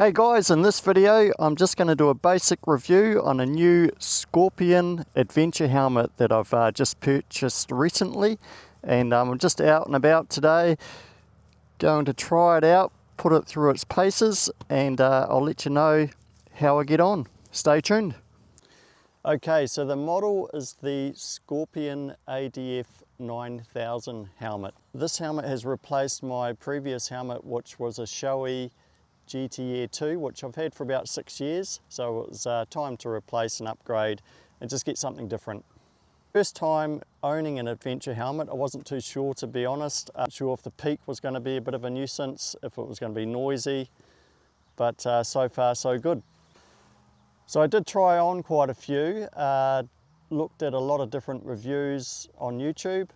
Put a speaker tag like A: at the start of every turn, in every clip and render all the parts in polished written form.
A: Hey guys, in this video I'm just going to do a basic review on a new Scorpion adventure helmet that I've just purchased recently, and I'm just out and about today going to try it out, put it through its paces, and I'll let you know how I get on. Stay tuned. Okay, so the model is the Scorpion ADF 9000 helmet. This helmet has replaced my previous helmet, which was a Shoei GT Air 2, which I've had for about 6 years, so it was time to replace and upgrade and just get something different. First time owning an adventure helmet, I wasn't too sure, to be honest. Not sure if the peak was going to be a bit of a nuisance, if it was going to be noisy, but so far so good. So I did try on quite a few, looked at a lot of different reviews on YouTube.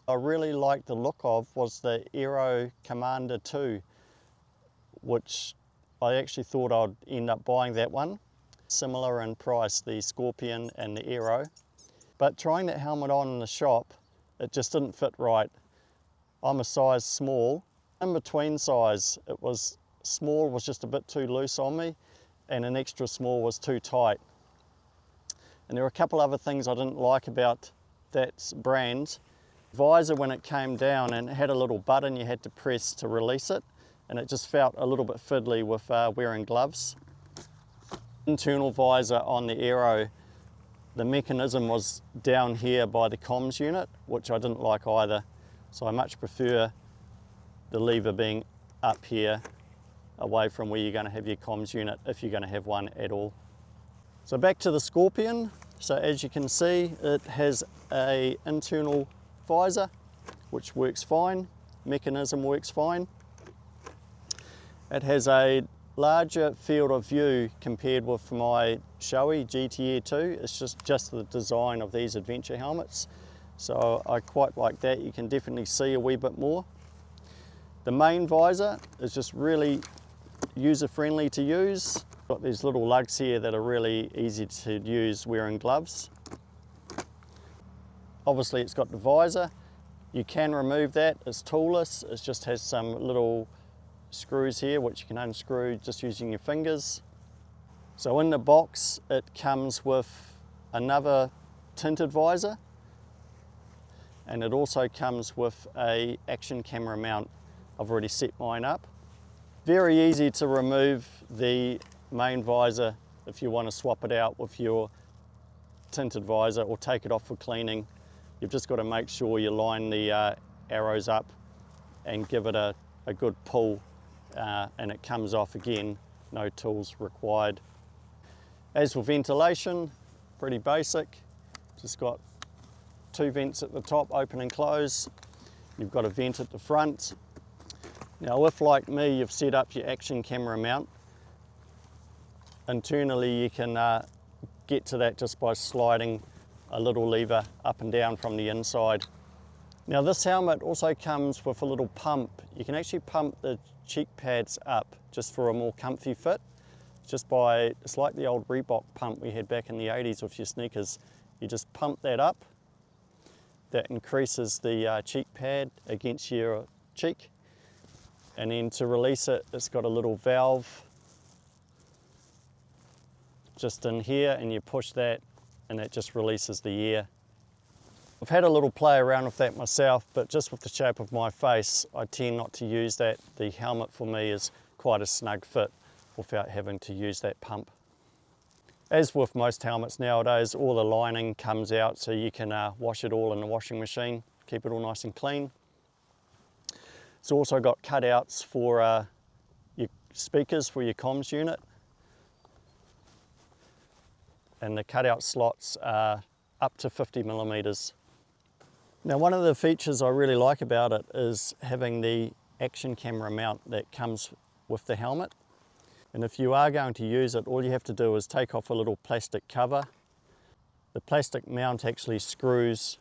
A: I really liked the look of was the Aero Commander 2, which I actually thought I'd end up buying that one. Similar in price, the Scorpion and the Aero. But trying that helmet on in the shop, it just didn't fit right. I'm a size small. In between size, it was small was just a bit too loose on me, and an extra small was too tight. And there were a couple other things I didn't like about that brand. Visor, when it came down, and it had a little button you had to press to release it, and it just felt a little bit fiddly with wearing gloves. Internal visor on the Aero, the mechanism was down here by the comms unit, which I didn't like either. So I much prefer the lever being up here, away from where you're going to have your comms unit, if you're going to have one at all. So back to the Scorpion. So as you can see, it has an internal visor, which works fine. Mechanism works fine. It has a larger field of view compared with my Shoei GT Air 2. It's just the design of these adventure helmets. So I quite like that. You can definitely see a wee bit more. The main visor is just really user-friendly to use. Got these little lugs here that are really easy to use wearing gloves. Obviously it's got the visor. You can remove that, it's toolless. It just has some little screws here which you can unscrew just using your fingers. So in the box it comes with another tinted visor, and it also comes with a action camera mount. I've already set mine up. Very easy to remove the main visor if you want to swap it out with your tinted visor or take it off for cleaning. You've just got to make sure you line the arrows up and give it a good pull, and it comes off again, no tools required. As for ventilation, pretty basic. Just got 2 vents at the top, open and close. You've got a vent at the front. Now if, like me, you've set up your action camera mount, internally you can get to that just by sliding a little lever up and down from the inside. Now this helmet also comes with a little pump. You can actually pump the cheek pads up just for a more comfy fit. It's like the old Reebok pump we had back in the 80s with your sneakers. You just pump that up. That increases the cheek pad against your cheek. And then to release it, it's got a little valve just in here, and you push that and that just releases the air. I've had a little play around with that myself, but just with the shape of my face, I tend not to use that. The helmet for me is quite a snug fit without having to use that pump. As with most helmets nowadays, all the lining comes out, so you can wash it all in the washing machine, keep it all nice and clean. It's also got cutouts for your speakers for your comms unit, and the cutout slots are up to 50mm. Now one of the features I really like about it is having the action camera mount that comes with the helmet. And if you are going to use it, all you have to do is take off a little plastic cover. The plastic mount actually screws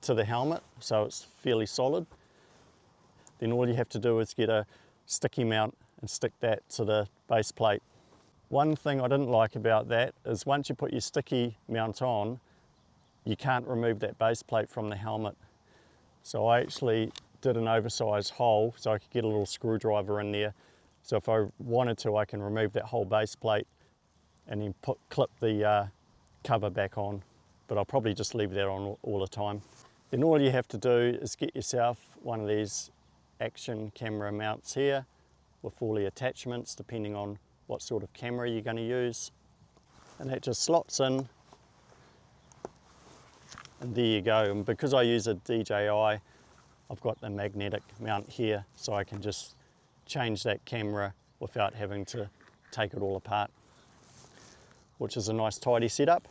A: to the helmet, so it's fairly solid. Then all you have to do is get a sticky mount and stick that to the base plate. One thing I didn't like about that is once you put your sticky mount on, you can't remove that base plate from the helmet. So I actually did an oversized hole so I could get a little screwdriver in there So if I wanted to, I can remove that whole base plate and then clip the cover back on, but I'll probably just leave that on all the time. Then all you have to do is get yourself one of these action camera mounts here with all the attachments depending on what sort of camera you're going to use, and that just slots in, and there you go. And because I use a DJI, I've got the magnetic mount here, so I can just change that camera without having to take it all apart, which is a nice tidy setup.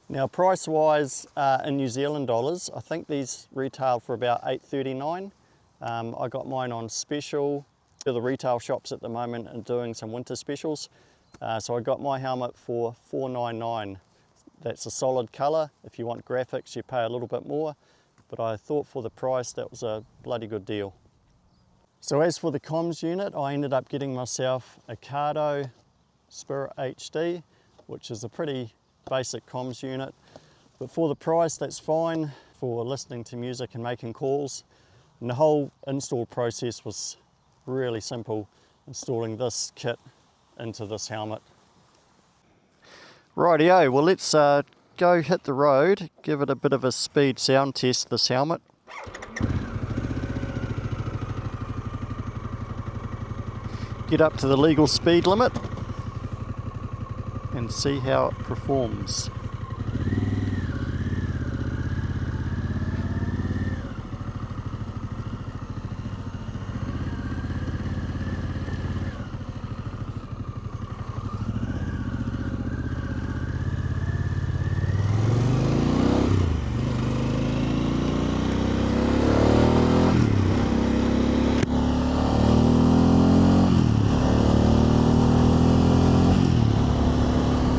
A: Now price wise, in New Zealand dollars, I think these retail for about $8.39. I got mine on special. The retail shops at the moment are doing some winter specials. So I got my helmet for $4.99. That's a solid colour. If you want graphics, you pay a little bit more, but I thought for the price that was a bloody good deal. So as for the comms unit, I ended up getting myself a Cardo Spirit HD, which is a pretty basic comms unit, but for the price that's fine for listening to music and making calls. And the whole install process was really simple, installing this kit into this helmet. Rightio, well let's go hit the road, give it a bit of a speed sound test, this helmet. Get up to the legal speed limit and see how it performs.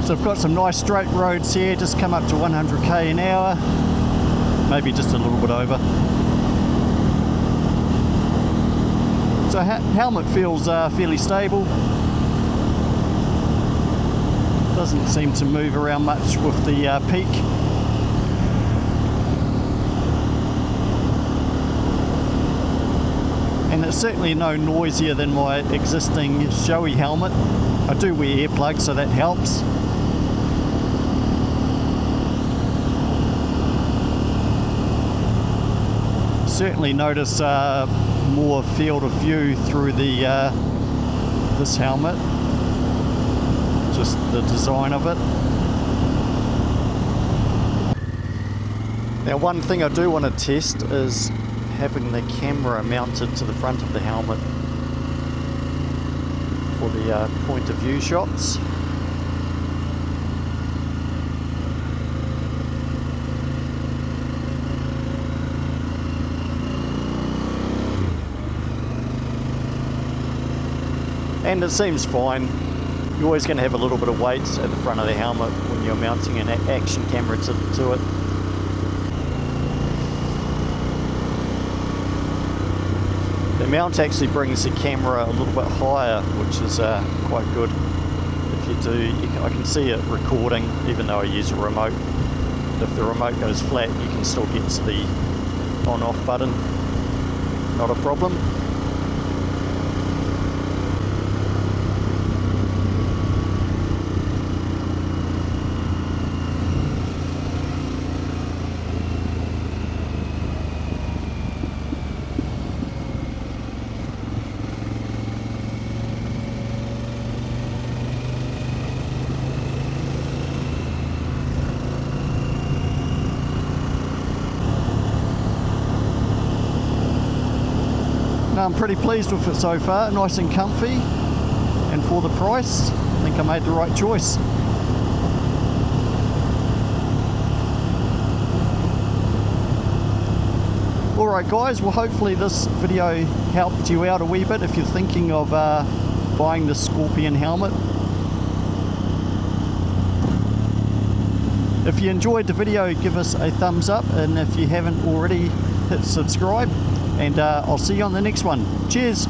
A: So I've got some nice straight roads here, just come up to 100k an hour, maybe just a little bit over. So helmet feels fairly stable. Doesn't seem to move around much with the peak. And it's certainly no noisier than my existing Shoei helmet. I do wear earplugs, so that helps. Certainly notice more field of view through the this helmet, just the design of it. Now one thing I do want to test is having the camera mounted to the front of the helmet for the point of view shots. And it seems fine. You're always going to have a little bit of weight at the front of the helmet when you're mounting an action camera to it. The mount actually brings the camera a little bit higher, which is quite good. If you do, I can see it recording even though I use a remote. If the remote goes flat, you can still get to the on-off button. Not a problem. I'm pretty pleased with it so far, nice and comfy, and for the price, I think I made the right choice. Alright guys, well hopefully this video helped you out a wee bit if you're thinking of buying the Scorpion helmet. If you enjoyed the video, give us a thumbs up, and if you haven't already, hit subscribe. And I'll see you on the next one. Cheers!